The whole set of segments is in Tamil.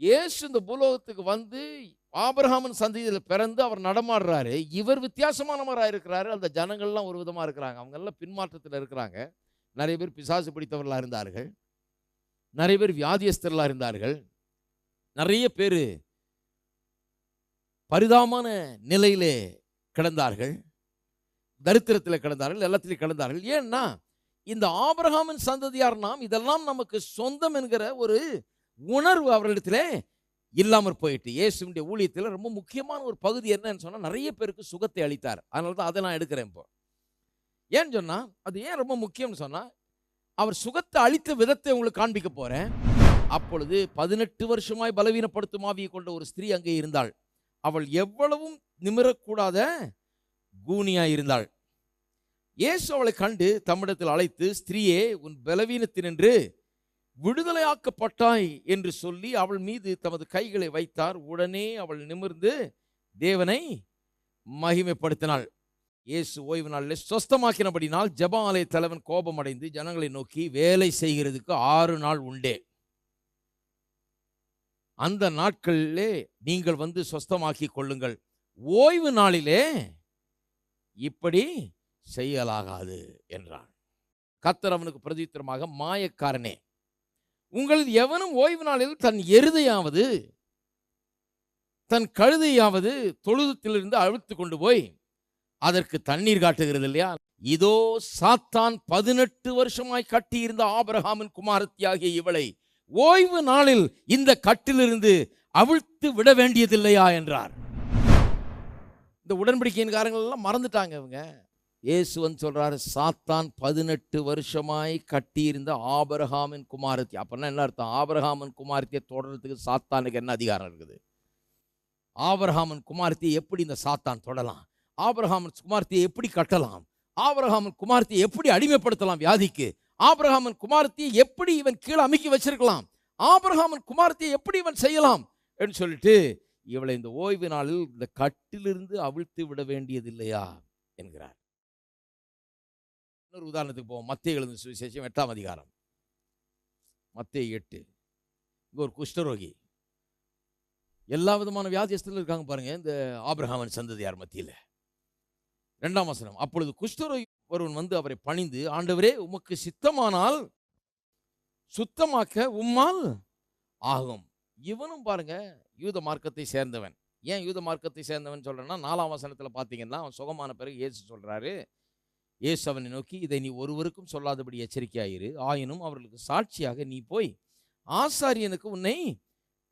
இயேசு இந்த பூலோகத்துக்கு வந்து ஆபிரகாமின் சந்ததியில பிறந்து அவர் நடமாடுறாரு. இவர் வித்தியாசமானவரா இருக்கிறாரு. அந்த ஜனங்கள்லாம் ஒரு விதமா இருக்கிறாங்க. அவங்க எல்லாம் பின்மாற்றத்துல இருக்கிறாங்க. நிறைய பேர் பிசாசு பிடித்தவர்களா இருந்தார்கள். நிறைய பேர் வியாதியஸ்தர்களா இருந்தார்கள். நிறைய பேரு பரிதாபமான நிலையிலே கிடந்தார்கள். தரித்திரத்திலே கிடந்தார்கள். எல்லாத்திலும் கிடந்தார்கள். ஏன்னா இந்த ஆபிரகாமின் சந்ததியார் நாம், இதெல்லாம் நமக்கு சொந்தம் என்கிற ஒரு உணர்வு அவர்களிடத்திலே இல்லாமற் போயிட்டு. இயேசுவினுடைய ஊழியத்தில் ரொம்ப முக்கியமான ஒரு பகுதி என்னன்னு சொன்னா, நிறைய பேருக்கு சுகத்தை அளித்தார். அதனால தான் அதை நான் எடுக்கிறேன் இப்போ. ஏன்னு சொன்னா, அது ஏன் ரொம்ப முக்கியம்னு சொன்னா, அவர் சுகத்தை அளித்த விதத்தை உங்களுக்கு காண்பிக்க போறேன். அப்பொழுது 18 வருஷமாய் பலவீனப்படுத்தும் ஆவியை கொண்ட ஒரு ஸ்திரீ அங்கே இருந்தாள். அவள் எவ்வளவும் நிமிரக்கூடாத கூனியாய் இருந்தாள். இயேசு அவளை கண்டு தம்மிடத்தில் அழைத்து, ஸ்திரீயே, உன் பலவீனத்தினின்று விடுதலையாக்கப்பட்டாய் என்று சொல்லி அவள் மீது தமது கைகளை வைத்தார். உடனே அவள் நிமிர்ந்து தேவனை மகிமைப்படுத்தினாள். இயேசு ஓய்வு நாளில் சொஸ்தமாக்கினபடினால் ஜெப ஆலய தலைவன் கோபம் அடைந்து ஜனங்களை நோக்கி, வேலை செய்கிறதுக்கு 6 நாள் உண்டே, அந்த நாட்களிலே நீங்கள் வந்து சொஸ்தமாக்கி கொள்ளுங்கள், ஓய்வு நாளிலே இப்படி செய்யலாகாது என்றான். கர்த்தர் அவனுக்கு பிரதியுத்தரமாக, மாயக்காரனே, உங்களில் எவனும் ஓய்வு நாளில் தன் எருதையாவது தன் கழுதையாவது தொழுதத்திலிருந்து அழுத்து கொண்டு போய் அதற்கு தண்ணீர் காட்டுகிறது இல்லையா? இதோ சாத்தான் 18 வருஷமாய் கட்டியிருந்த ஆபிரகாமின் குமாரத்தியாகிய இவளை ஓய்வு நாளில் இந்த கட்டிலிருந்து அவிழ்த்து விட வேண்டியதில்லையா என்றார். இந்த உடன்படிக்கையின் காரங்கள் எல்லாம் மறந்துட்டாங்க இவங்க. இயேசு வந்து சொல்றாரு, சாத்தான் 18 வருஷமாய் கட்டியிருந்த ஆபிரகாமின் குமாரத்தி. அப்படின்னா என்ன அர்த்தம்? ஆபிரகாமின் குமாரத்தியை தொடர்றதுக்கு சாத்தானுக்கு என்ன அதிகாரம் இருக்குது? ஆபிரகாமின் குமாரத்தியை எப்படி இந்த சாத்தான் தொடலாம்? ஆபிரகாமின் குமாரத்தியை எப்படி கட்டலாம்? ஆபிரகாமின் குமாரத்தியை எப்படி அடிமைப்படுத்தலாம் வியாதிக்கு? ஆபிரகாமின் குமாரத்தியை எப்படி இவன் கீழே அமுக்கி வச்சிருக்கலாம்? ஆபிரகாமின் குமாரத்தியை எப்படி இவன் செய்யலாம் என்று சொல்லிட்டு இவளை இந்த ஓய்வு நாளில் இந்த கட்டிலிருந்து அவிழ்த்து விட வேண்டியதில்லையா என்கிறார். இன்னொரு உதாரணத்துக்கு போவோம். மத்தேயு எழுதின சுவிசேஷம் 8ஆம் அதிகாரம். மத்தேயு 8. இங்க ஒரு குஷ்டரோகி, எல்லா விதமான வியாதியஸ்தர்கள் இருக்காங்க பாருங்க இந்த ஆபிரகாமின் சந்ததியார் மத்தியில். 2ஆம் வசனம். அப்பொழுது குஷ்டரோகி ஒருவன் வந்து அவரை பணிந்து, ஆண்டவரே, உமக்கு சித்தமானால் சுத்தமாக்க உம்மால் ஆகும். இவனும் பாருங்க யூத மார்க்கத்தை சேர்ந்தவன். ஏன் யூத மார்க்கத்தை சேர்ந்தவன் சொல்றேன்னா, 4ஆம் வசனத்தில் பார்த்தீங்கன்னா, அவன் சுகமான பிறகு இயேசு சொல்றாரு, இயேசு அவனை நோக்கி, இதை நீ ஒருவருக்கும் சொல்லாதபடி எச்சரிக்கையாயிரு, ஆயினும் அவர்களுக்கு சாட்சியாக நீ போய் ஆசாரியனுக்கு உன்னை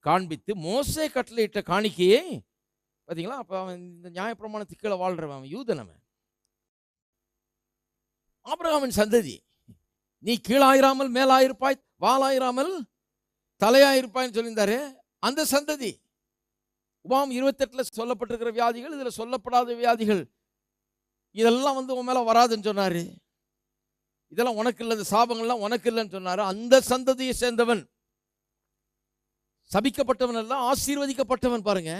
காண்பித்து மோசே கட்டளையிட்ட காணிக்கையே. பார்த்தீங்களா? அப்போ அவன் இந்த நியாயப்பிரமாணத்துக்கு கீழே வாழ்றவன், அவன் யூதன். அவன் ஆபிரகாமின் சந்ததி. நீ கீழாயிராமல் மேலாயிருப்பாய், வாளாயிராமல் தலையாயிருப்பாய்ன்னு சொல்லியிருந்தாரு. அந்த சந்ததி. உபாகம் 28 சொல்லப்பட்டிருக்கிற வியாதிகள், இதுல சொல்லப்படாத வியாதிகள், இதெல்லாம் வந்து உன் மேல வராதுன்னு சொன்னாரு. இதெல்லாம் உனக்கு இல்லை, இந்த சாபங்கள்லாம் உனக்கு இல்லைன்னு சொன்னாரு. அந்த சந்ததியை சேர்ந்தவன். சபிக்கப்பட்டவன் அல்ல, ஆசீர்வதிக்கப்பட்டவன் பாருங்க.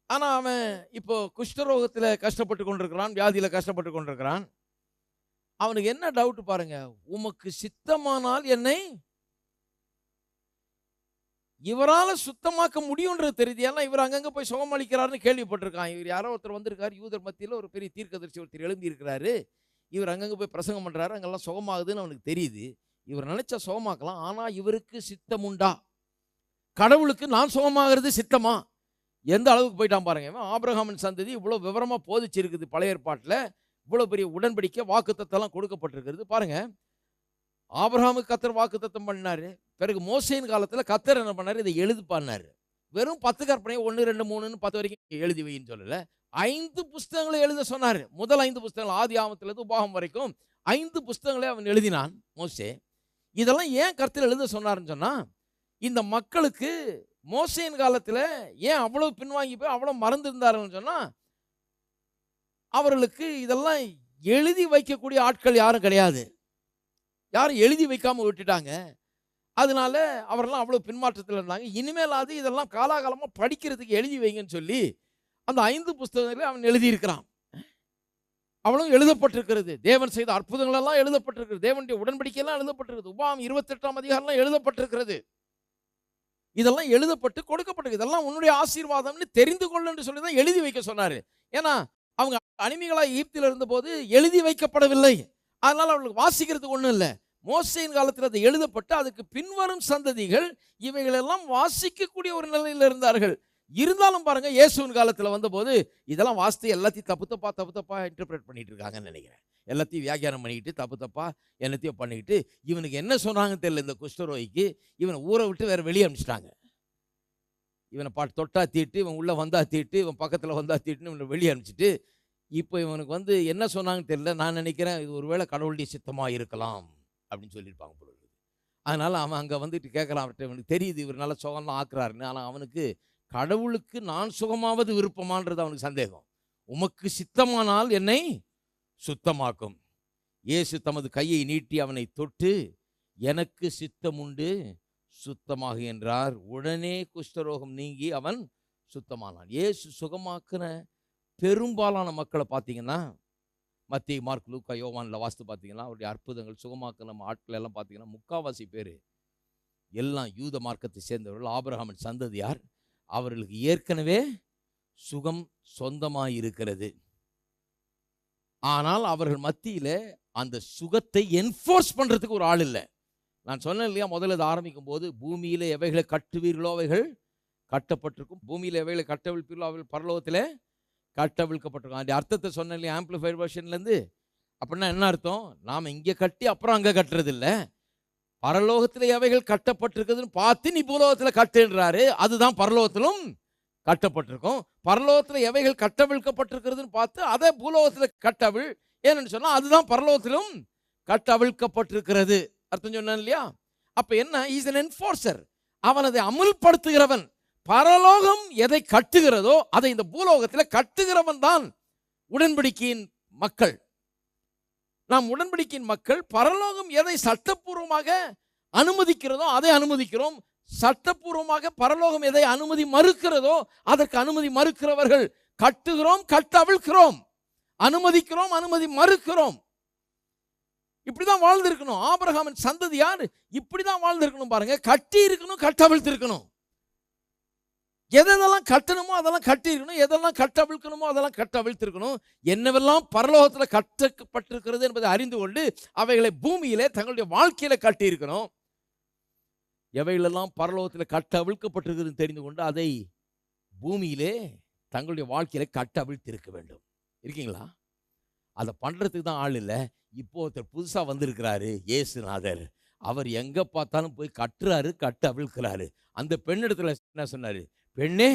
ஆனா அவன் இப்போ குஷ்டரோகத்தில் கஷ்டப்பட்டு கொண்டிருக்கிறான், வியாதியில கஷ்டப்பட்டு கொண்டிருக்கிறான். அவனுக்கு என்ன டவுட் பாருங்க, உமக்கு சித்தமானால் என்னை இவரால் சுத்தமாக்க முடியும்ன்றது தெரியுது. ஏன்னா இவர் அங்கங்க போய் சுகமளிக்கிறாருன்னு கேள்விப்பட்டிருக்கான். இவர் யாரோ ஒருத்தர் வந்திருக்காரு, யூதர் மத்தியில் ஒரு பெரிய தீர்க்கதரிசி ஒருத்தர் எழும்பி இருக்கிறாரு, இவர் அங்கங்க போய் பிரசங்கம் பண்றாரு, அங்கெல்லாம் சுகமாகுதுன்னு அவனுக்கு தெரியுது. இவர் நினைச்சா சுகமாக்கலாம். ஆனா இவருக்கு சித்தம் உண்டா? கடவுளுக்கு நான் சுகமாகிறது சித்தமா? எந்த அளவுக்கு போயிட்டான் பாருங்க. ஆபிரகாமின் சந்ததி இவ்வளவு விவரமா போதிச்சிருக்குது. பழைய ஏற்பாட்டில் இவ்வளவு பெரிய உடன்படிக்கை வாக்குத்தத்தம் கொடுக்கப்பட்டிருக்கிறது பாருங்க. ஆபிரகாமுக்கு கர்த்தர் வாக்குத்தத்தம் பண்ணாரு. பிறகு மோசேயின் காலத்தில் கர்த்தர் என்ன பண்ணாரு? இதை எழுதி பண்ணாரு. வெறும் 10 கற்பனை 1, 2, 3 10 வரைக்கும் எழுதி வைன்னு சொல்லல, 5 புஸ்தகங்களை எழுத சொன்னாரு. முதல் 5 புஸ்தகங்கள், ஆதி ஆகமத்திலிருந்து உபாகம் வரைக்கும் 5 புஸ்தகங்களை அவன் எழுதினான் மோசே. இதெல்லாம் ஏன் கர்த்தர் எழுத சொன்னாருன்னு சொன்னா, இந்த மக்களுக்கு மோசேயின் காலத்தில் ஏன் அவ்வளவு பின்வாங்கி போய் அவ்வளவு மறந்து இருந்தாருன்னு சொன்னா, அவர்களுக்கு இதெல்லாம் எழுதி வைக்கக்கூடிய ஆட்கள் யாரும் கிடையாது. யாரும் எழுதி வைக்காம விட்டுட்டாங்க. அதனால அவரெல்லாம் அவ்வளவு பின்மாற்றத்தில் இருந்தாங்க. இனிமேலாவது இதெல்லாம் காலாகாலமாக படிக்கிறதுக்கு எழுதி வைங்கன்னு சொல்லி அந்த 5 புஸ்தகங்களை அவன் எழுதியிருக்கிறான். அவளும் எழுதப்பட்டிருக்கிறது. தேவன் செய்த அற்புதங்கள் எல்லாம் எழுதப்பட்டிருக்கிறது. தேவனுடைய உடன்படிக்கையெல்லாம் எழுதப்பட்டிருக்கிறது. உபாகம் 28ஆம் அதிகாரம்லாம் எழுதப்பட்டிருக்கிறது. இதெல்லாம் எழுதப்பட்டு கொடுக்கப்பட்டது. இதெல்லாம் உன்னுடைய ஆசீர்வாதம்னு தெரிந்து கொள் என்று சொல்லி தான் எழுதி வைக்க சொன்னாரு. ஏன்னா அவங்க அடிமைகளாய் எகிப்தில் இருந்தபோது எழுதி வைக்கப்படவில்லை. அதனால அவங்களுக்கு வாசிக்கிறதுக்கு ஒண்ணும் இல்லை. மோசேயின் காலத்தில் அது எழுதப்பட்டு அதுக்கு பின்வரும் சந்ததிகள் இவைகளெல்லாம் வாசிக்கக்கூடிய ஒரு நிலையில் இருந்தார்கள். இருந்தாலும் பாருங்க, இயேசுவின் காலத்தில் வந்தபோது இதெல்லாம் வாசித்து எல்லாத்தையும் தப்பு தப்பா இன்டர்பிரேட் பண்ணிட்டு இருக்காங்கன்னு நினைக்கிறேன். எல்லாத்தையும் வியாக்கியானம் பண்ணிக்கிட்டு தப்பா எல்லாத்தையும் பண்ணிக்கிட்டு இவனுக்கு என்ன சொன்னாங்கன்னு தெரியல. இந்த குஷ்டரோகிக்கு இவனை ஊரை விட்டு வேற வெளியே அனுப்பிச்சிட்டாங்க. இவனை தொட்டா தீட்டு, இவன் உள்ள வந்தா தீட்டு, இவன் பக்கத்தில் வந்தா தீட்டுன்னு இவனை வெளியே அனுப்பிச்சிட்டு இப்போ இவனுக்கு என்ன சொன்னாங்கன்னு தெரியல. நான் நினைக்கிறேன் இது ஒருவேளை கடவுளுடைய சித்தமாக இருக்கலாம் அப்படின்னு சொல்லியிருப்பாங்க போல. அதனால அவன் அங்கே வந்துட்டு கேட்கலாம் அவர்கிட்ட. இவனுக்கு தெரியுது இவர் நல்ல சுகம்லாம் ஆக்குறாருன்னு. ஆனால் அவனுக்கு கடவுளுக்கு நான் சுகமாவது விருப்பமான்றது அவனுக்கு சந்தேகம். உமக்கு சித்தமானால் என்னை சுத்தமாக்கும். இயேசு தமது கையை நீட்டி அவனை தொட்டு எனக்கு சித்தம் உண்டு சுத்தமாக என்றார். உடனே குஷ்டரோகம் நீங்கி அவன் சுத்தமானான். இயேசு சுகமாக்குன பெரும்பாலான மக்களை பார்த்தீங்கன்னா மத்திய, மார்க், லூக்கா, யோவானில் வாசித்து பார்த்தீங்கன்னா அவருடைய அற்புதங்கள் சுகமாக்குன ஆட்கள் எல்லாம் பார்த்தீங்கன்னா முக்காவாசி பேர் எல்லாம் யூத மார்க்கத்தை சேர்ந்தவர்கள், ஆபிரகாமின் சந்ததியார். அவர்களுக்கு ஏற்கனவே சுகம் சொந்தமாக இருக்கிறது. ஆனால் அவர்கள் மத்தியில் அந்த சுகத்தை என்ஃபோர்ஸ் பண்ணுறதுக்கு ஒரு ஆள் இல்லை. நான் சொன்னேன் இல்லையா, முதல்ல இதை ஆரம்பிக்கும் போது பூமியில் எவைகளை கட்டுவீர்களோ அவைகள் கட்டப்பட்டிருக்கும், பூமியில் எவைகளை கட்டவிழ்ப்பீர்களோ அவைகள் பரலோகத்தில் கட்டவிழ்க்கப்பட்டிருக்கும். அந்த அர்த்தத்தை சொன்னேன் இல்லையா ஆம்பிளிஃபைட் வெர்ஷன்லேருந்து. அப்படின்னா என்ன அர்த்தம்? நாம் இங்கே கட்டி அப்புறம் அங்கே கட்டுறது இல்லை. பரலோகத்தில் எவைகள் கட்டப்பட்டிருக்குதுன்னு பார்த்து நீ பூலோகத்தில் கட்டுன்றாரு. அதுதான் பரலோகத்திலும் கட்டப்பட்டிருக்கும். பரலோகத்தில் எவைகள் கட்டவிழ்க்கப்பட்டிருக்கிறதுன்னு பார்த்து அதை பூலோகத்தில் கட்டவிழ் ஏன்னு சொன்னால் அதுதான் பரலோகத்திலும் கட்டவிழ்க்கப்பட்டிருக்கிறது. அர்த்தம் சொன்னேன் இல்லையா? அப்ப என்ன? Is an enforcer. அவன் அதை அமுல்படுத்துகிறவன். பரலோகம் எதை கட்டுகிறதோ அதை இந்த பூலோகத்தில் கட்டுகிறவன் தான் உடன்படிக்கையின் மக்கள். நாம் உடன்படிக்கையின் மக்கள். பரலோகம் எதை சட்டப்பூர்வமாக அனுமதிக்கிறதோ அதை அனுமதிக்கிறோம். சட்டப்பூர்வமாக பரலோகம் எதை அனுமதி மறுக்கிறதோ அதற்கு அனுமதி மறுக்கிறவர்கள். கட்டுகிறோம், கட்டவிழ்க்கிறோம், அனுமதிக்கிறோம், அனுமதி மறுக்கிறோம். இப்படிதான் வாழ்ந்திருக்கணும். ஆபிரகாமின் சந்ததியார் இப்படிதான் வாழ்ந்திருக்கணும். பாருங்க, கட்டி இருக்கணும், கட்டவிழ்த்து இருக்கணும். எதெல்லாம் கட்டணுமோ அதெல்லாம் கட்டி இருக்கணும், எதெல்லாம் கட்டவிழ்க்கணுமோ அதெல்லாம் கட்டவிழ்த்திருக்கணும். என்னவெல்லாம் பரலோகத்தில் கட்டப்பட்டிருக்கிறது என்பதை அறிந்து கொண்டு அவைகளை பூமியிலே தங்களுடைய வாழ்க்கையில கட்டி இருக்கணும். எவைகளெல்லாம் பரலோகத்தில் கட்டவிழ்க்கப்பட்டிருக்கிறது தெரிந்து கொண்டு அதை பூமியிலே தங்களுடைய வாழ்க்கையில கட்டவிழ்த்திருக்க வேண்டும். இருக்கீங்களா? அதை பண்றதுக்கு தான் ஆள் இல்லை. இப்போ ஒருத்தர் புதுசா வந்திருக்கிறாரு, இயேசுநாதர். அவர் எங்க பார்த்தாலும் போய் கட்டுறாரு, கட்ட அவிழ்க்கிறாரு. அந்த பெண்ணிடத்துல என்ன சொன்னாரு? பெண்ணே,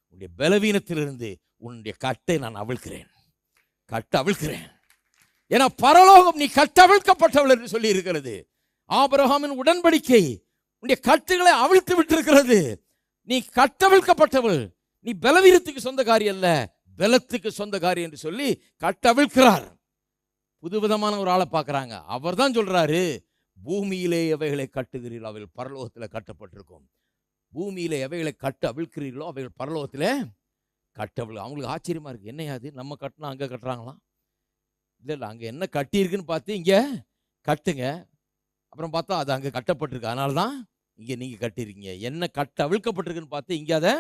உன்னுடைய பலவீனத்திலிருந்து உன்னுடைய கட்டை நான் அவிழ்க்கிறேன், கட்ட அவிழ்க்கிறேன். ஏன்னா பரலோகம் நீ கட்ட அவிழ்க்கப்பட்டவள் என்று சொல்லி இருக்கிறது. ஆபிரகாமின் உடன்படிக்கை உன்னுடைய கட்டுகளை அவிழ்த்து விட்டிருக்கிறது. நீ கட்டவிழ்க்கப்பட்டவள். நீ பலவீனத்துக்கு சொந்தக்காரி அல்ல, பலத்துக்கு சொந்தக்காரி என்று சொல்லி கட்டவிழ்க்கிறார். புதுவிதமான ஒரு ஆளை பார்க்குறாங்க. அவர் தான் சொல்றாரு, பூமியிலே எவைகளை கட்டுகிறீர்களோ அவைகள் பரலோகத்தில் கட்டப்பட்டிருக்கும். பூமியில எவைகளை கட்ட அவிழ்க்கிறீர்களோ அவைகள் பரலோகத்தில் கட்டவிழ். அவங்களுக்கு ஆச்சரியமா இருக்கு. என்னையாது நம்ம கட்டினா அங்கே கட்டுறாங்களாம்? இல்லை, அங்கே என்ன கட்டியிருக்குன்னு பார்த்து இங்கே கட்டுங்க. அப்புறம் பார்த்தா அது அங்கே கட்டப்பட்டிருக்கு, அதனால தான் இங்கே நீங்கள் கட்டியிருக்கீங்க. என்ன கட்ட அவிழ்க்கப்பட்டிருக்குன்னு பார்த்து இங்கே அதை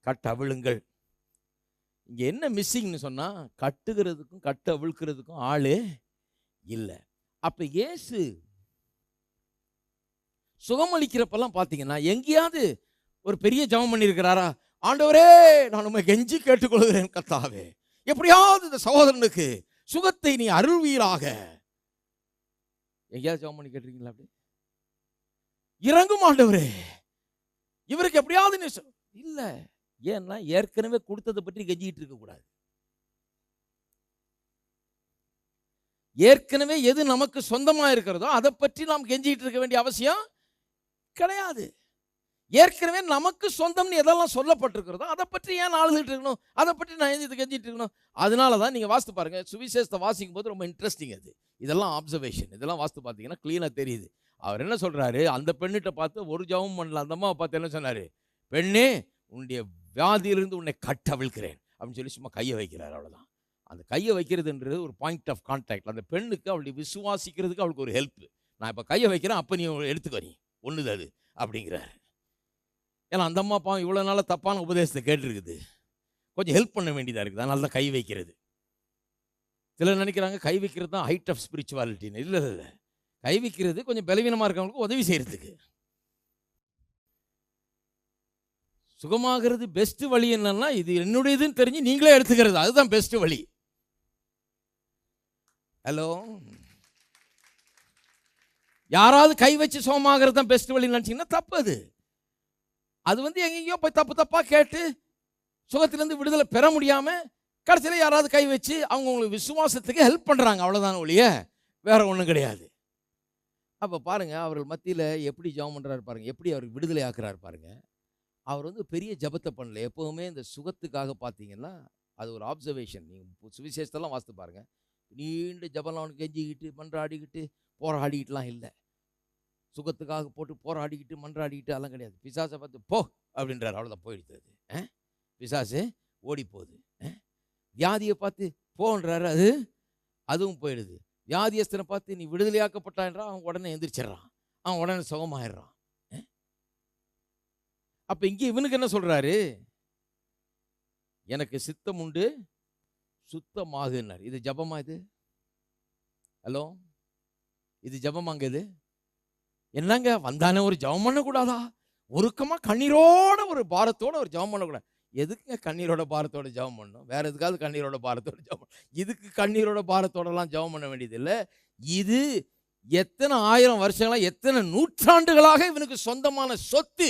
கட்ட அவிழுங்கள். இங்கே என்ன மிஸ்ஸிங்னு சொன்னால் கட்டுகிறதுக்கும் கட்ட அவிழ்க்கிறதுக்கும் ஆளு இல்லை. அப்போ இயேசு சுகமளிக்கிறப்பெல்லாம் பார்த்தீங்கன்னா எங்கேயாவது ஒரு பெரிய ஜெபம் பண்ணியிருக்கிறாரா? ஆண்டவரே, நான் உண்மை கெஞ்சி கேட்டுக்கொள்கிறேன் கர்த்தாவே, எப்படியாவது இந்த சகோதரனுக்கு சுகத்தை நீ அருள்வீராக. எங்கேயாவது ஜெபம் பண்ணி கேட்டிருக்கீங்களா? அப்படி இறங்கும் ஆண்டவரே, இவருக்கு எப்படியாவது நீ இல்லை. ஏன்னா ஏற்கனவே கொடுத்ததை பற்றி கெஞ்சிக்கிட்டு இருக்கக்கூடாது. ஏற்கனவே எது நமக்கு சொந்தமாக இருக்கிறதோ அதை பற்றி நாம் கெஞ்சிக்கிட்டு இருக்க வேண்டிய அவசியம் கிடையாது. ஏற்கனவே நமக்கு சொந்தம்னு எதெல்லாம் சொல்லப்பட்டிருக்கிறதோ அதை பற்றி ஏன் அழுதுட்டு இருக்கணும்? அதை பற்றி நான் இது கெஞ்சிட்டு இருக்கணும்? அதனால தான் நீங்கள் வாஸ்து பாருங்க, சுவிசேஷத்தை வாசிக்கும் போது ரொம்ப இன்ட்ரெஸ்டிங். அது இதெல்லாம் ஆப்சர்வேஷன், இதெல்லாம் வாஸ்து பார்த்தீங்கன்னா கிளீனாக தெரியுது. அவர் என்ன சொல்றாரு? அந்த பெண்ணிட்ட பார்த்து ஒரு ஜெபம் பண்ணல, அந்த அம்மாவை பார்த்து என்ன சொன்னாரு? பெண்ணே, உன்னுடைய வியாதியிலிருந்து உன்னை கட்டவிழ்க்கிறேன் அப்படின்னு சொல்லி சும்மா கையை வைக்கிறார். அவ்வளோதான். அந்த கையை வைக்கிறதுன்றது ஒரு பாயிண்ட் ஆஃப் கான்டாக்ட். அந்த பெண்ணுக்கு அவளுடைய விசுவாசிக்கிறதுக்கு அவளுக்கு ஒரு ஹெல்ப். நான் இப்போ கையை வைக்கிறேன், அப்போ நீ எடுத்துக்கோ, நீ ஒன்றுது அது அப்படிங்கிறார். ஏன்னா அந்த அம்மா பாவம் இவ்வளோ நாளாக தப்பான உபதேசத்தை கேட்டுருக்குது, கொஞ்சம் ஹெல்ப் பண்ண வேண்டியதாக இருக்குது. அதனால தான் கை வைக்கிறது. சிலர் நினைக்கிறாங்க கை வைக்கிறது தான் ஹைட் ஆஃப் ஸ்பிரிச்சுவாலிட்டின்னு. இல்லை இல்லை இல்லை, கை வைக்கிறது கொஞ்சம் பலவீனமாக இருக்கவங்களுக்கு உதவி செய்கிறதுக்கு. சுகமாகிறது பெஸ்ட் வழி என்னன்னா, இது என்னுடையதுன்னு தெரிஞ்சு நீங்களே எடுத்துக்கிறது, அதுதான் பெஸ்ட் வழி. ஹலோ, யாராவது கை வச்சு சுகமாகிறது தான் பெஸ்ட் வழி நினச்சிங்கன்னா தப்பு. அது வந்து எங்கேயோ போய் தப்பு தப்பாக கேட்டு சுகத்திலேருந்து விடுதலை பெற முடியாமல் கடைசியில் யாராவது கை வச்சு அவங்களுக்கு விசுவாசத்துக்கு ஹெல்ப் பண்ணுறாங்க, அவ்வளோதான் ஒழிய வேற ஒன்றும் கிடையாது. அப்போ பாருங்கள், அவர்கள் மத்தியில் எப்படி ஜெபம் பண்ணுறாரு பாருங்கள், எப்படி அவருக்கு விடுதலை ஆக்குறாரு பாருங்கள். அவர் வந்து பெரிய ஜபத்தை பண்ணல. எப்போவுமே இந்த சுகத்துக்காக பார்த்தீங்கன்னா அது ஒரு ஆப்சர்வேஷன். நீங்கள் சுவிசேஷத்தெல்லாம் வாசித்து பாருங்கள், நீண்ட ஜபம்லாம் அவனுக்கு கெஞ்சிக்கிட்டு மன்றாடிக்கிட்டு போராடிக்கிட்டுலாம் இல்லை. சுகத்துக்காக போட்டு போராடிக்கிட்டு மன்றாடிக்கிட்டு அதெல்லாம் கிடையாது. பிசாசை பார்த்து போ அப்படின்றார், அவ்வளோதான் போயிடுது. பிசாசு ஓடி போகுது. வியாதியை பார்த்து போன்றாரு, அதுவும் போயிடுது. வியாதியஸ்தனை பார்த்து நீ விடுதலையாக்கப்பட்டான்றான், அவன் உடனே எந்திரிச்சிட்றான், அவன் உடனே சுகமாயிடுறான். அப்போ இங்கே இவனுக்கு என்ன சொல்கிறாரு? எனக்கு சித்தம் உண்டு சுத்தமாகுன்னார். இது ஜபமா? இது ஹலோ, இது ஜபமாங்க? இது என்னங்க வந்தானே ஒரு ஜபம் பண்ணக்கூடாதா? உருக்கமாக கண்ணீரோட ஒரு பாரத்தோட ஒரு ஜபம் பண்ணக்கூடாது? எதுக்குங்க கண்ணீரோட பாரத்தோட ஜபம் பண்ணணும்? வேற எதுக்காவது கண்ணீரோட பாரத்தோட ஜபம்? இதுக்கு கண்ணீரோட பாரத்தோடலாம் ஜபம் பண்ண வேண்டியது இல்லை. இது எத்தனை ஆயிரம் வருஷங்களா, எத்தனை நூற்றாண்டுகளாக இவனுக்கு சொந்தமான சொத்து.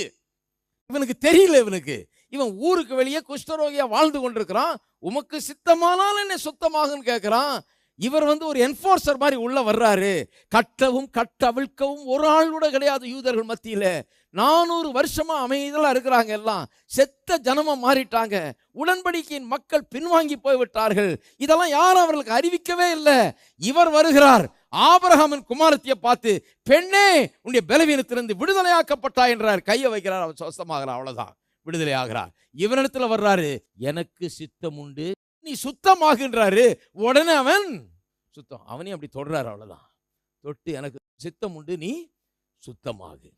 இவனுக்கு தெரியல. இவன் ஊருக்கு வெளியே குஷ்டரோகியா வாழ்ந்து கொண்டிருக்கிறான். உமக்கு சித்தமானால் என்ன சுத்தமாகுன்னு கேட்கிறான். இவர் வந்து ஒரு என்ஃபோர்சர் மாதிரி உள்ள வர்றாரு. கட்டவும் கட்டவிழ்க்கவும் ஒரு ஆள் கூட கிடையாது யூதர்கள் மத்தியில. 400 வருஷமா அமைதியா இருக்கிறாங்க, எல்லாம் செத்த ஜனமா மாறிட்டாங்க. உடன்படிக்கையின் மக்கள் பின்வாங்கி போய்விட்டார்கள். இதெல்லாம் யாரும் அவர்களுக்கு அறிவிக்கவே இல்லை. இவர் வருகிறார், ஆபிரகாமின் குமாரத்தியை பார்த்து, பெண்ணே உன்னுடைய பலவீனத்திலிருந்து விடுதலையாக்கப்பட்டா என்றார். கையை வைக்கிறார், அவர் சுத்தமாகிறார், அவ்வளவுதான் விடுதலை ஆகிறார். இவனிடத்துல வர்றாரு, எனக்கு சித்தம் உண்டு நீ சுத்தமாகின்றாரு. உடனே அவன் சுத்தம், அவனையும் அப்படி தொடுறாரு, அவ்வளவுதான். தொட்டு எனக்கு சித்தம் உண்டு நீ சுத்தமாகு.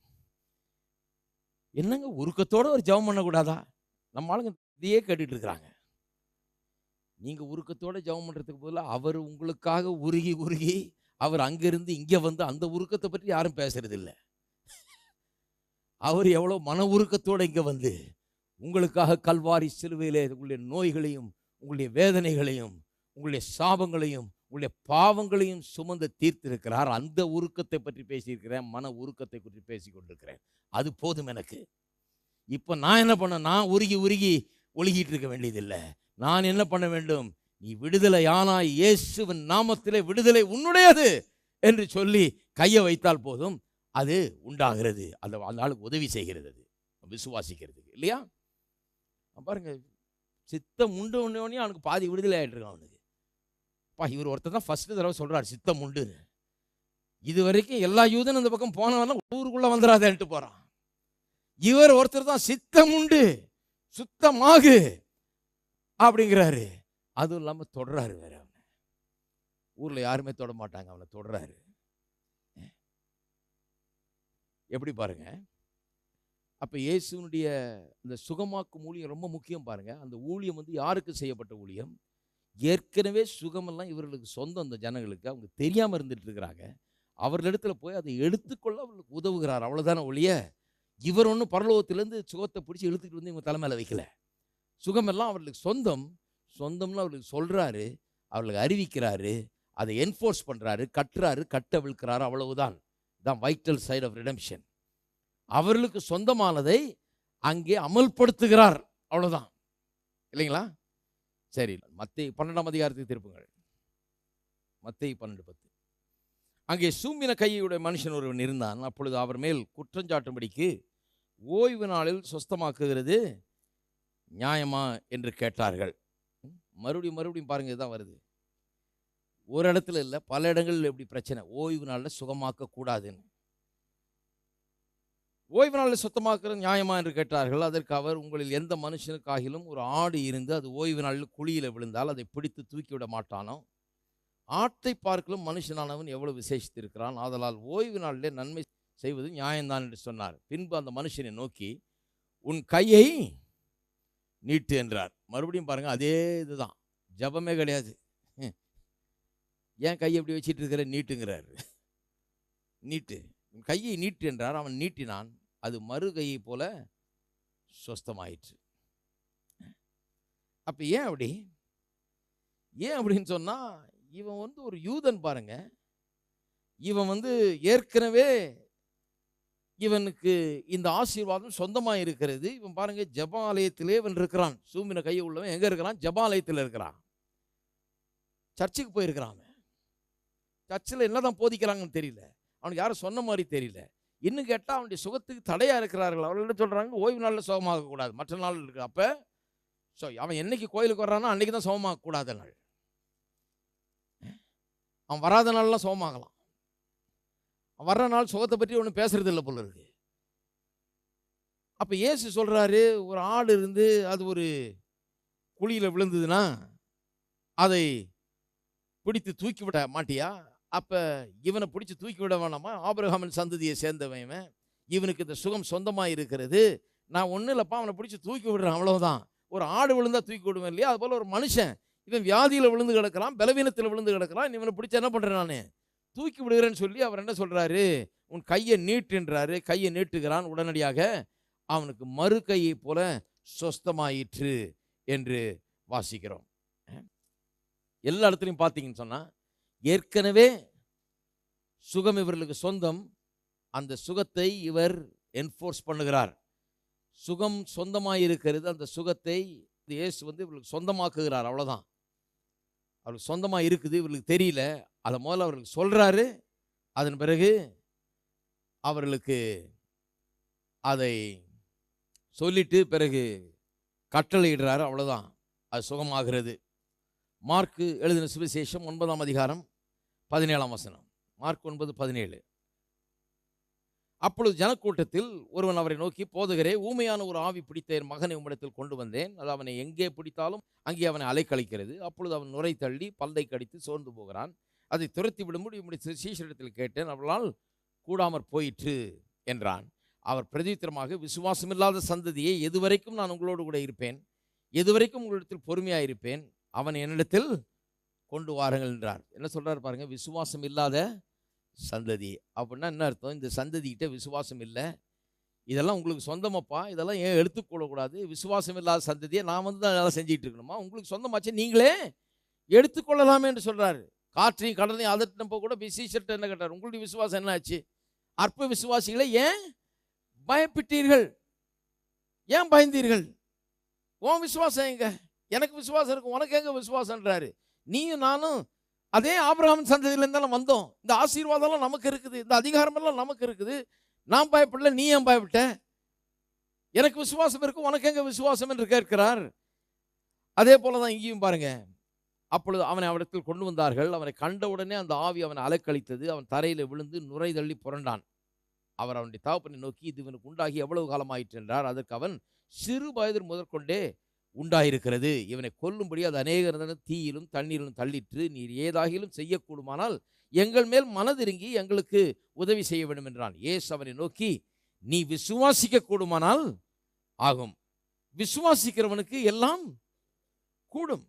என்னங்க உருக்கத்தோட ஒரு ஜெபம் பண்ணக்கூடாதா? நம்ம ஆளுங்க இதையே கேட்டுட்டு இருக்கிறாங்க. நீங்க உருக்கத்தோட ஜெபம் பண்றதுக்கு பதிலா அவர் உங்களுக்காக உருகி உருகி அவர் அங்கிருந்து இங்க வந்து அந்த உருக்கத்தை பற்றி யாரும் பேசுறது இல்லை. அவர் எவ்வளவு மன உருக்கத்தோட இங்க வந்து உங்களுக்காக கல்வாரி சிலுவையிலே உங்களுடைய நோய்களையும் உங்களுடைய வேதனைகளையும் உங்களுடைய சாபங்களையும் உங்களுடைய பாவங்களையும் சுமந்து தீர்த்திருக்கிறார். அந்த உருக்கத்தை பற்றி பேசியிருக்கிறேன், மன உருக்கத்தை பற்றி பேசி கொண்டிருக்கிறேன். அது போதும் எனக்கு. இப்போ நான் என்ன பண்ண? நான் உருகி உருகி ஒழுகிட்டு இருக்க வேண்டியதில்லை. நான் என்ன பண்ண வேண்டும்? நீ விடுதலை ஆனாய், இயேசுவின் நாமத்திலே விடுதலை உன்னுடையது என்று சொல்லி கையை வைத்தால் போதும், அது உண்டாகிறது. அந்த ஆளுக்கு உதவி செய்கிறது, அது விசுவாசிக்கிறதுக்கு இல்லையா? பாருங்க, சித்தம் உண்டு உடனே அவனுக்கு பாதி விடுதலை ஆகிட்டு இருக்கான் அவனுக்கு. இவர் ஒருத்தர் தான் ஃபர்ஸ்ட் தடவை சொல்றார் சித்தம் உண்டுன்னு. இது வரைக்கும் எல்லா யூதனும் இந்த பக்கம் போனவெல்லாம் ஊருக்குள்ள வந்துடாதேன்ட்டு போறான். இவர் ஒருத்தர் தான் சித்தம் உண்டு சுத்தமாகு அப்படிங்கிறாரு. அதுவும் இல்லாம தொடராரு வேற. அவனை ஊர்ல யாருமே தொட மாட்டாங்க, அவனை தொடராரு. எப்படி பாருங்க. அப்ப இயேசுனுடைய இந்த சுகமாக்கும் ஊழியம் ரொம்ப முக்கியம் பாருங்க. அந்த ஊழியம் வந்து யாருக்கு செய்யப்பட்ட ஊழியம்? ஏற்கனவே சுகமெல்லாம் இவர்களுக்கு சொந்தம். அந்த ஜனங்களுக்கு அவங்க தெரியாம இருந்துட்டு இருக்கிறாங்க. அவர்களிடத்துல போய் அதை எடுத்துக்கொள்ள அவர்களுக்கு உதவுகிறார், அவ்வளவுதான ஒழிய இவர் ஒன்றும் பரலோகத்திலேருந்து சுகத்தை பிடிச்சி இழுத்துக்கிட்டு வந்து இவங்க தலைமையில வைக்கல. சுகமெல்லாம் அவர்களுக்கு சொந்தம்னு அவர்களுக்கு சொல்றாரு, அவர்களுக்கு அறிவிக்கிறாரு, அதை என்ஃபோர்ஸ் பண்றாரு, கட்டுறாரு, கட்டவிழ்க்கிறாரு, அவ்வளவுதான். தான் வைட்டல் சைட் ஆஃப் ரிடெம்ஷன். அவர்களுக்கு சொந்தமானதை அங்கே அமல்படுத்துகிறார், அவ்வளவுதான். இல்லைங்களா? சரி, மத்தேயு 12ஆம் அதிகாரத்துக்கு திருப்புங்கள். மத்தேயு 12:10. அங்கே சூம்பின கையுடைய மனுஷன் ஒருவன் இருந்தான். அப்பொழுது அவர் மேல் குற்றஞ்சாட்டும்படிக்கு ஓய்வு நாளில் சொஸ்தமாக்குகிறது நியாயமா என்று கேட்டார்கள். மறுபடியும் பாருங்க, இதுதான் வருது. ஒரு இடத்துல இல்லை, பல இடங்களில் எப்படி பிரச்சனை. ஓய்வு நாளில் சுகமாக்க கூடாதுன்னு. ஓய்வு நாளில் சுத்தமாக்குறது நியாயமா என்று கேட்டார்கள். அதற்கு அவர், உங்களில் எந்த மனுஷனுக்காகிலும் ஒரு ஆடு இருந்து அது ஓய்வு நாளில் குழியில் விழுந்தால் அதை பிடித்து தூக்கிவிட மாட்டானோ? ஆட்டை பார்க்கலும் மனுஷனானவன் எவ்வளவு விசேஷித்திருக்கிறான். ஆதலால் ஓய்வு நாளிலே நன்மை செய்வது நியாயம்தான் என்று சொன்னார். பின்பு அந்த மனுஷனை நோக்கி, உன் கையை நீட்டு என்றார். மறுபடியும் பாருங்க, அதே இதுதான், ஜபமே கிடையாது. ஏன் கையை எப்படி வச்சிட்டு இருக்கிற, நீட்டுங்கிறார். நீட்டு, உன் கையை நீட்டு என்றார். அவன் நீட்டினான், அது மறு கையை போல சொஸ்தமாயிற்று. அப்ப ஏன் அப்படி, ஏன் அப்படின்னு சொன்னா, இவன் வந்து ஒரு யூதன் பாருங்க. இவன் வந்து ஏற்கனவே இவனுக்கு இந்த ஆசீர்வாதம் சொந்தமாக இருக்கிறது. இவன் பாருங்க, ஜபாலயத்திலே இவன் இருக்கிறான். சூமின கையை உள்ளவன் எங்க இருக்கிறான், ஜபாலயத்தில் இருக்கிறான். சர்ச்சுக்கு போயிருக்கிறான். சர்ச்சில் என்னதான் போதிக்கிறாங்கன்னு தெரியல, அவனுக்கு யாரும் சொன்ன மாதிரி தெரியல. இன்னும் கேட்டால் அவனுடைய சுகத்துக்கு தடையா இருக்கிறார்கள். அவர்கள் சொல்றாங்க ஓய்வு நாளில் சுகமாக கூடாது, மற்ற நாள் இருக்கு. அப்ப அவன் என்னைக்கு கோயிலுக்கு வர்றானோ அன்னைக்கு தான் சுகமாக கூடாத நாள். அவன் வராத நாள்லாம் சுகமாகலாம். வர்ற நாள் சுகத்தை பற்றி ஒன்றும் பேசுறது இல்லை போல இருக்கு. அப்ப இயேசு சொல்றாரு, ஒரு ஆடு இருந்து அது ஒரு குழியில விழுந்ததுன்னா அதை பிடித்து தூக்கி விட மாட்டியா? அப்ப இவனை பிடிச்சி தூக்கி விட வேணாமா? ஆபிரகாமின் சந்ததியை சேர்ந்தவன் இவனுக்கு இந்த சுகம் சொந்தமாக இருக்கிறது. நான் ஒன்றும் இல்லைப்பா, அவனை பிடிச்சி தூக்கி விடுறேன், அவ்வளவுதான். ஒரு ஆடு விழுந்தா தூக்கி விடுவேன் இல்லையா? அது போல ஒரு மனுஷன் இவன் வியாதியில் விழுந்து கிடக்கிறான், பலவீனத்தில் விழுந்து கிடக்கிறான். இவனை பிடிச்சி என்ன பண்றேன், நான் தூக்கி விடுகிறேன்னு சொல்லி அவர் என்ன சொல்றாரு, உன் கையை நீட்டுன்றாரு. கையை நீட்டுகிறான். உடனடியாக அவனுக்கு மறு கையை போல சொஸ்தமாயிற்று என்று வாசிக்கிறோம். எல்லா இடத்துலையும் பார்த்தீங்கன்னு சொன்னா, ஏற்கனவே சுகம் இவர்களுக்கு சொந்தம். அந்த சுகத்தை இவர் என்ஃபோர்ஸ் பண்ணுகிறார். சுகம் சொந்தமாயிருக்கிறது. அந்த சுகத்தை இயேசு வந்து இவர்களுக்கு சொந்தமாக்குகிறார். அவ்வளவுதான். அவர்களுக்கு சொந்தமாக இருக்குது, இவர்களுக்கு தெரியல. அதை முதல்ல அவர்களுக்கு சொல்றாரு. அதன் பிறகு அவர்களுக்கு அதை சொல்லிட்டு பிறகு கட்டளையிடுறாரு. அவ்வளவுதான், அது சுகமாகிறது. மார்க்கு எழுதின சுவிசேஷம் 9ஆம் அதிகாரம் 17ஆம் வசனம். மார்க் 9:17. அப்பொழுது ஜனக்கூட்டத்தில் ஒருவன் அவரை நோக்கி, போதகரே, ஊமையான ஒரு ஆவி பிடித்த என் மகனை உம்மிடத்தில் கொண்டு வந்தேன். அது அவனை எங்கே பிடித்தாலும் அங்கே அவனை அலைக்கழிக்கிறது. அப்பொழுது அவன் நுரை தள்ளி பல்லை கடித்து சோர்ந்து போகிறான். அதை துரத்தி விடும்படி உம்முடைய சீஷரிடத்தில் கேட்டேன், அவளால் கூடாமற் போயிற்று என்றான். அவர் பிரதித்திரமாக, விசுவாசமில்லாத சந்ததியை, எதுவரைக்கும் நான் உங்களோடு கூட இருப்பேன், எதுவரைக்கும் உங்களிடத்தில் பொறுமையாக இருப்பேன், அவன் என்னிடத்தில் கொண்டு வாருங்கள் என்றார். என்ன சொல்றாரு பாருங்க, விசுவாசம் இல்லாத சந்ததி அப்படின்னா என்ன அர்த்தம்? இந்த சந்ததிக்கிட்ட விசுவாசம் இல்லை, இதெல்லாம் உங்களுக்கு சொந்தமாப்பா, இதெல்லாம் ஏன் எடுத்துக்கொள்ளக்கூடாது? விசுவாசம் இல்லாத சந்ததியை நான் வந்து தான் அதெல்லாம் செஞ்சுட்டு இருக்கணுமா? உங்களுக்கு சொந்தமாச்சு, நீங்களே எடுத்துக்கொள்ளலாமே என்று சொல்றாரு. காற்றையும் கடலையும் அதட்டினப்போ கூட சீஷர்ட்ட என்ன கேட்டார், உங்களுடைய விசுவாசம் என்ன ஆச்சு? அற்ப விசுவாசிகளை ஏன் பயப்பட்டீர்கள், ஏன் பயந்தீர்கள்? உன் விசுவாசம் எங்க? எனக்கு விசுவாசம் இருக்கு, உனக்கு எங்க விசுவாசம்ன்றாரு. நீயும் நானும் அதே ஆபிரகாமின் சந்ததியிலேருந்து தானே வந்தோம். இந்த ஆசீர்வாதம்லாம் நமக்கு இருக்குது, இந்த அதிகாரமெல்லாம் நமக்கு இருக்குது. நான் பயப்படல, நீ ஏன் பயப்பட்ட? எனக்கு விசுவாசம் இருக்கு, உனக்கு எங்க விசுவாசம் என்று கேட்கிறார். அதே போலதான் இங்கேயும் பாருங்க. அப்பொழுது அவனை அவரிடத்தில் கொண்டு வந்தார்கள். அவனை கண்டவுடனே அந்த ஆவி அவனை அலைக்கழித்தது. அவன் தரையில விழுந்து நுரை தள்ளி புரண்டான். அவர் அவனுடைய தகப்பனை நோக்கி, இது இவனுக்கு உண்டாகி எவ்வளவு காலமாயிற்று என்றார். அதற்கு அவன், சிறு வயதில் முதற்கொண்டே உண்டாயிருக்கிறது. இவனை கொல்லும்படி அது அநேக தீயிலும் தண்ணீரிலும் தள்ளிற்று. நீர் ஏதாகிலும் செய்யக்கூடுமானால் எங்கள் மேல் மனதிருங்கி எங்களுக்கு உதவி செய்ய வேண்டும் என்றான். இயேசு அவனை நோக்கி, நீ விசுவாசிக்க கூடுமானால் ஆகும். விசுவாசிக்கிறவனுக்கு எல்லாம் கூடும்.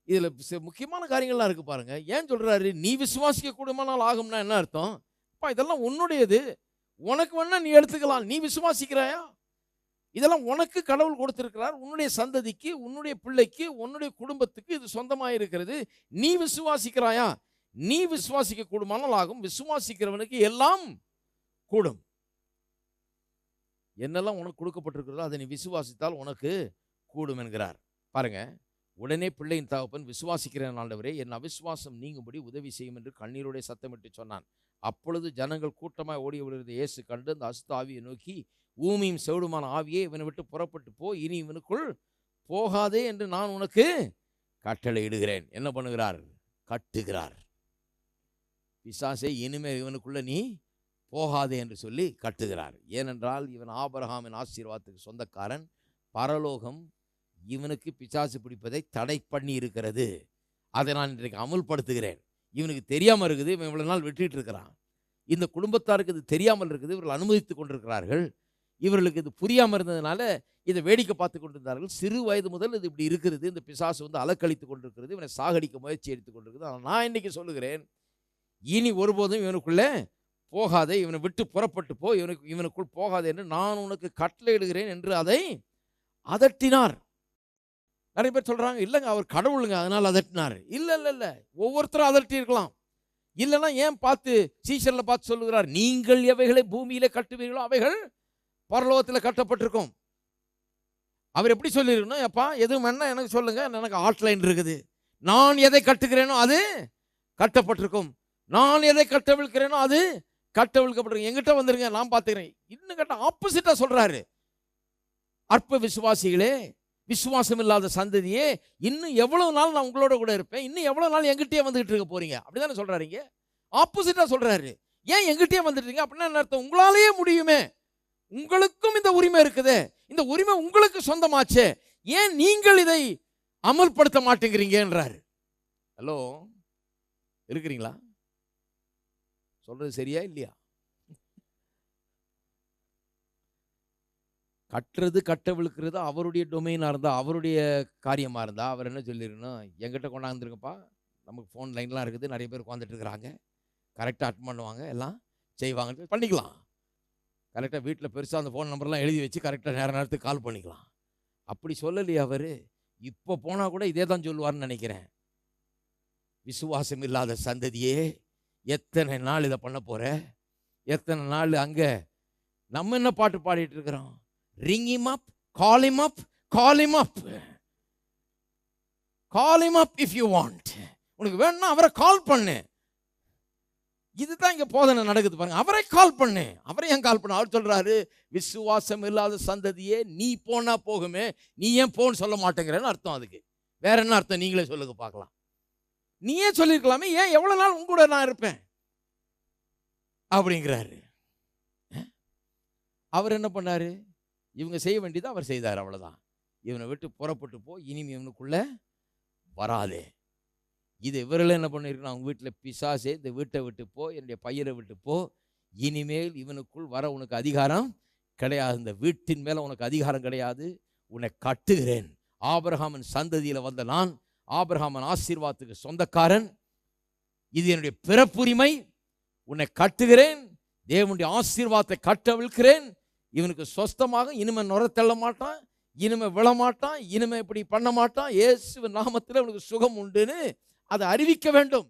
இதுல முக்கியமான காரியங்கள்லாம் இருக்கு பாருங்க. ஏன் சொல்றாரு நீ விசுவாசிக்க கூடுமானால் ஆகும்னா என்ன அர்த்தம்? இதெல்லாம் உன்னுடையது, உனக்கு வேணா நீ எடுத்துக்கலாம். நீ விசுவாசிக்கிறாயா? இதெல்லாம் உனக்கு கடவுள் கொடுத்திருக்கிறார். உன்னுடைய சந்ததிக்கு, உன்னுடைய பிள்ளைக்கு, உன்னுடைய குடும்பத்துக்கு இது சொந்தமாக இருக்கிறது. நீ விசுவாசிக்கிறாயா? நீ விசுவாசிக்க கூடுமானால் ஆகும். விசுவாசிக்கிறவனுக்கு எல்லாம் கூடும். என்னெல்லாம் உனக்கு கொடுக்கப்பட்டிருக்கிறதோ அதை நீ விசுவாசித்தால் உனக்கு கூடும் என்கிறார். பாருங்க, உடனே பிள்ளையின் தகப்பன், விசுவாசிக்கிறேன் ஆண்டவரே, என் அவிசுவாசம் நீங்கும்படி உதவி செய்யும் என்று கண்ணீரோட சத்தமிட்டு சொன்னான். அப்பொழுது ஜனங்கள் கூட்டமாக ஓடி வருகிறதை இயேசு கண்டு அந்த அசுத்த ஆவியை நோக்கி, ஊமையும் செவிடுமான ஆவியே, இவனை விட்டு புறப்பட்டு போ, இனி இவனுக்குள் போகாதே என்று நான் உனக்கு கட்டளை இடுகிறேன். என்ன பண்ணுகிறார்? கட்டுகிறார். பிசாசே, இனிமேல் இவனுக்குள்ள நீ போகாதே என்று சொல்லி கட்டுகிறார். ஏனென்றால் இவன் ஆபிரகாமின் ஆசீர்வாதத்துக்கு சொந்தக்காரன். பரலோகம் இவனுக்கு பிசாசு பிடிப்பதை தடை பண்ணி இருக்கிறது. அதை நான் இன்றைக்கு அமுல்படுத்துகிறேன். இவனுக்கு தெரியாமல் இருக்குது, இவன் இவ்வளவு நாள் விட்டுட்டு இருக்கிறான். இந்த குடும்பத்தாருக்கு இது தெரியாமல் இருக்குது, இவர்கள் அனுமதித்துக் கொண்டிருக்கிறார்கள். இவர்களுக்கு இது புரியாமல் இருந்ததுனால இதை வேடிக்கை பார்த்து கொண்டிருந்தார்கள். சிறு வயது முதல் இது இப்படி இருக்கிறது. இந்த பிசாசு வந்து அலக்களித்து கொண்டிருக்கிறது, இவனை சாகடிக்க முயற்சி எடுத்துக் கொண்டிருக்கிறது. ஆனால் நான் இன்னைக்கு சொல்லுகிறேன், இனி ஒருபோதும் இவனுக்குள்ளே போகாதே, இவனை விட்டு புறப்பட்டு போ, இவனுக்குள் போகாதே என்று நான் உனக்கு கட்டளையிடுகிறேன் என்று அதை அதட்டினார். நிறைய பேர் சொல்றாங்க, இல்லைங்க அவர் கடவுளுங்க அதனால் அதட்டினார். இல்லை இல்லை இல்லை, ஒவ்வொருத்தரும் அதட்டி இருக்கலாம். இல்லைன்னா ஏன் பார்த்து சீசரில் பார்த்து சொல்லுகிறார், நீங்கள் எவைகளை பூமியில கட்டுவீர்களோ அவைகள் பரலோகத்தில் கட்டப்பட்டிருக்கும். அவர் எப்படி சொல்லிருக்கணும், எப்பா எதுவும் வேணா எனக்கு சொல்லுங்க, எனக்கு ஆட்லைன் இருக்குது. நான் எதை கட்டுகிறேனோ அது கட்டப்பட்டிருக்கும், நான் எதை கட்டவிழ்க்கிறேனோ அது கட்டவிழ்க்கப்பட்டிருக்கும். எங்கிட்ட வந்துருங்க, நான் பார்த்துக்கிறேன். இன்னும் கேட்ட ஆப்போசிட்டா சொல்றாரு. அற்ப விசுவாசிகளே, விசுவாசம் இல்லாத சந்ததியே, இன்னும் எவ்வளவு நாள் நான் உங்களோட கூட இருப்பேன், இன்னும் எவ்வளவு நாள் எங்கிட்டே வந்துகிட்டு இருக்க போறீங்க, அப்படிதானே சொல்றாருங்க. ஆப்போசிட்டா சொல்றாரு. ஏன் எங்கிட்டே வந்துட்டீங்க அப்படின்னா என்ன அர்த்தம், உங்களாலேயே முடியுமே, உங்களுக்கும் இந்த உரிமை இருக்குது, இந்த உரிமை உங்களுக்கு சொந்தமாச்சே, ஏன் நீங்கள் இதை அமல்படுத்த மாட்டேங்கிறீங்கன்றாரு. ஹலோ, இருக்கிறீங்களா? சொல்றது சரியா இல்லையா? கட்டுறது கட்டவிழுக்கிறது அவருடைய டொமைனாக இருந்தால், அவருடைய காரியமாக இருந்தால் அவர் என்ன சொல்லிடணும், எங்கிட்ட கொண்டாந்துருங்கப்பா, நமக்கு ஃபோன் லைன்லாம் இருக்குது, நிறைய பேர் உட்காந்துட்டு இருக்கிறாங்க, கரெக்டாக அட்டன் பண்ணுவாங்க, எல்லாம் செய்வாங்க, பண்ணிக்கலாம். கரெக்டாக வீட்டில் பெருசாக அந்த ஃபோன் நம்பர்லாம் எழுதி வச்சு கரெக்டாக நேரத்துக்கு கால் பண்ணிக்கலாம். அப்படி சொல்லலையே அவர். இப்போ போனால் கூட இதே தான் சொல்லுவார்னு நினைக்கிறேன். விசுவாசம் இல்லாத சந்ததியே, எத்தனை நாள் இதை பண்ண போகிற, எத்தனை நாள் அங்கே நம்ம என்ன பாட்டு பாடிட்டு இருக்கிறோம், ring him up, call him up, call him up, call him up if you want. உனக்கு வேணும்னா அவரை கால் பண்ணு. இதுதான் இங்க போதனை நடக்குது பாருங்க. அவரை கால் பண்ணு. அவரை ஏன் கால் பண்ண? அவர் சொல்றாரு, விசுவாசம் இல்லாத சந்ததியே, நீ போனா போகுமே, நீ ஏன் போன்னு சொல்ல மாட்டேங்கிறன்னு அர்த்தம். அதுக்கு வேற என்ன அர்த்தம் நீங்களே சொல்லுங்க பார்க்கலாம். நீயே சொல்லிருக்கலாமே, ஏன் எவ்வளவு நாள் உங்க கூட நான் இருப்பேன் அப்படிங்கிறாரு. அவர் என்ன பண்ணாரு, இவங்க செய்ய வேண்டியதை அவர் செய்தார், அவ்வளவுதான். இவனை விட்டு புறப்பட்டு போ, இனிமே இவனுக்குள்ள வராதே. இது இவரெல்லாம் என்ன பண்ணிருக்கணும், அவங்க வீட்டில் பிசாசே, இந்த வீட்டை விட்டு போ, என்னுடைய பையனை விட்டு போ, இனிமேல் இவனுக்குள் வர உனக்கு அதிகாரம் கிடையாது, இந்த வீட்டின் மேல உனக்கு அதிகாரம் கிடையாது, உன்னை கட்டுகிறேன். ஆபிரகாமின் சந்ததியில வந்த நான், ஆபிரகாமின் ஆசீர்வாதத்துக்கு சொந்தக்காரன், இது என்னுடைய பிறப்புரிமை, உன்னை கட்டுகிறேன், தேவனுடைய ஆசீர்வாதத்தை கட்டவிழ்க்கிறேன். இவனுக்கு சொஸ்தமாக இனிமே நுர தள்ள மாட்டான், இனிமே விழமாட்டான், இனிமே இப்படி பண்ண மாட்டான், இயேசுவின் நாமத்தில் அவனுக்கு சுகம் உண்டுன்னு அதை அறிவிக்க வேண்டும்.